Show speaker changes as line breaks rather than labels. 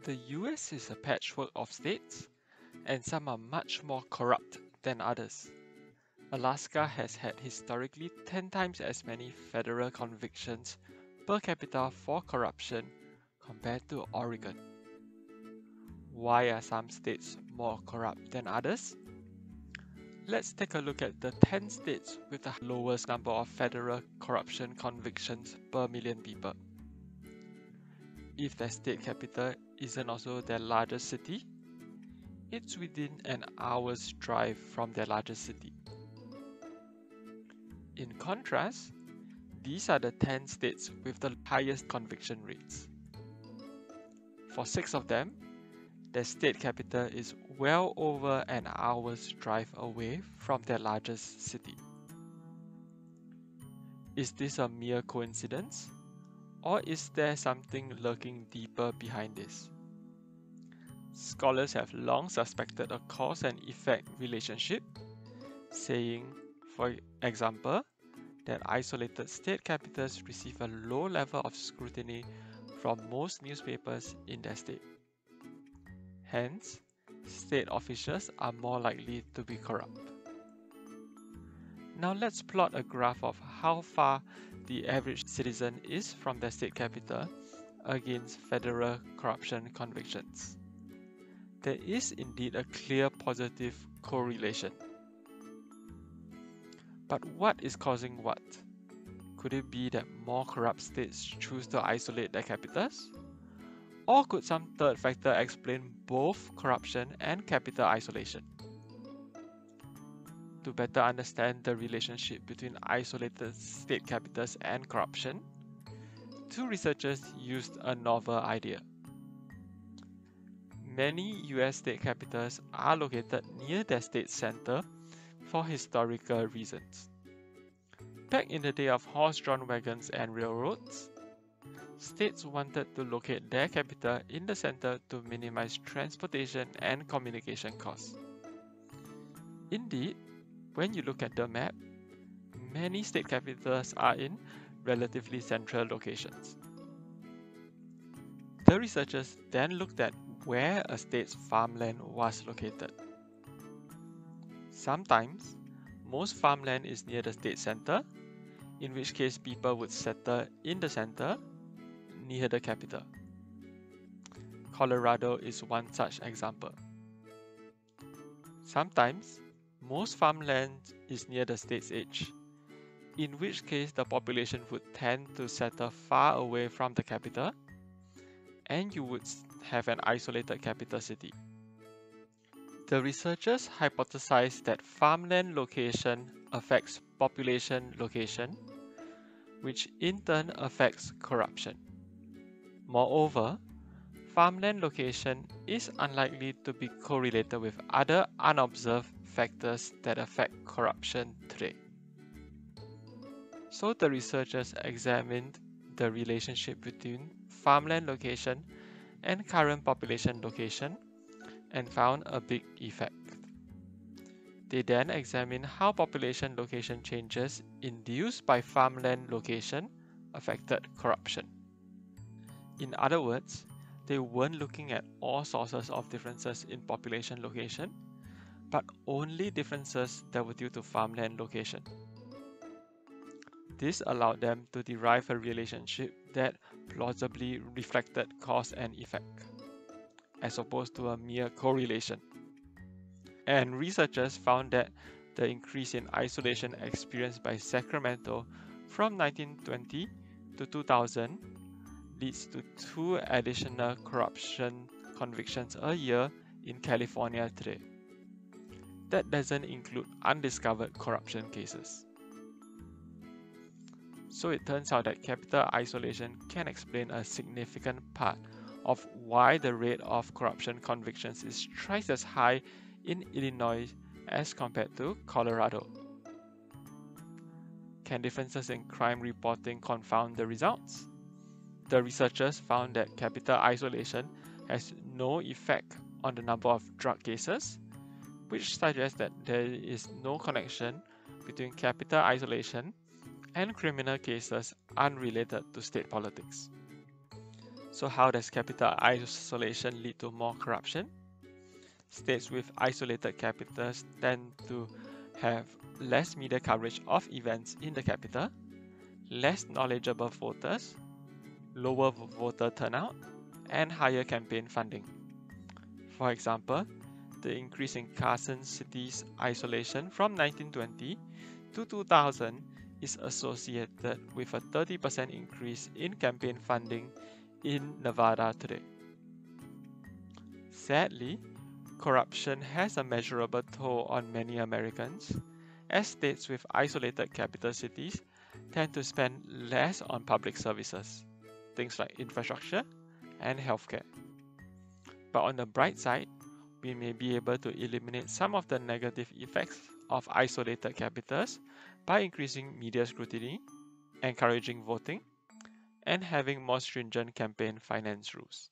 The US is a patchwork of states, and some are much more corrupt than others. Alaska has had historically 10 times as many federal convictions per capita for corruption compared to Oregon. Why are some states more corrupt than others? Let's take a look at the 10 states with the lowest number of federal corruption convictions per million people. If their state capital isn't also their largest city, it's within an hour's drive from their largest city. In contrast, these are the 10 states with the highest conviction rates. For 6 of them, their state capital is well over an hour's drive away from their largest city. Is this a mere coincidence? Or is there something lurking deeper behind this? Scholars have long suspected a cause and effect relationship, saying, for example, that isolated state capitals receive a low level of scrutiny from most newspapers in their state. Hence, state officials are more likely to be corrupt. Now let's plot a graph of how far the average citizen is from their state capital against federal corruption convictions. There is indeed a clear positive correlation. But what is causing what? Could it be that more corrupt states choose to isolate their capitals? Or could some third factor explain both corruption and capital isolation? To better understand the relationship between isolated state capitals and corruption, 2 researchers used a novel idea. Many US state capitals are located near their state center for historical reasons. Back in the day of horse-drawn wagons and railroads, states wanted to locate their capital in the center to minimize transportation and communication costs. Indeed, when you look at the map, many state capitals are in relatively central locations. The researchers then looked at where a state's farmland was located. Sometimes, most farmland is near the state center, in which case people would settle in the center, near the capital. Colorado is one such example. Sometimes, most farmland is near the state's edge, in which case the population would tend to settle far away from the capital, and you would have an isolated capital city. The researchers hypothesized that farmland location affects population location, which in turn affects corruption. Moreover, farmland location is unlikely to be correlated with other unobserved factors that affect corruption today. So the researchers examined the relationship between farmland location and current population location and found a big effect. They then examined how population location changes induced by farmland location affected corruption. In other words, they weren't looking at all sources of differences in population location, but only differences that were due to farmland location. This allowed them to derive a relationship that plausibly reflected cause and effect, as opposed to a mere correlation. And researchers found that the increase in isolation experienced by Sacramento from 1920 to 2000 leads to 2 additional corruption convictions a year in California today. That doesn't include undiscovered corruption cases. So it turns out that capital isolation can explain a significant part of why the rate of corruption convictions is twice as high in Illinois as compared to Colorado. Can differences in crime reporting confound the results? The researchers found that capital isolation has no effect on the number of drug cases, which suggests that there is no connection between capital isolation and criminal cases unrelated to state politics. So how does capital isolation lead to more corruption? States with isolated capitals tend to have less media coverage of events in the capital, less knowledgeable voters, lower voter turnout, and higher campaign funding. For example, the increase in Carson City's isolation from 1920 to 2000 is associated with a 30% increase in campaign funding in Nevada today. Sadly, corruption has a measurable toll on many Americans, as states with isolated capital cities tend to spend less on public services, things like infrastructure and healthcare. But on the bright side, we may be able to eliminate some of the negative effects of isolated capitals by increasing media scrutiny, encouraging voting, and having more stringent campaign finance rules.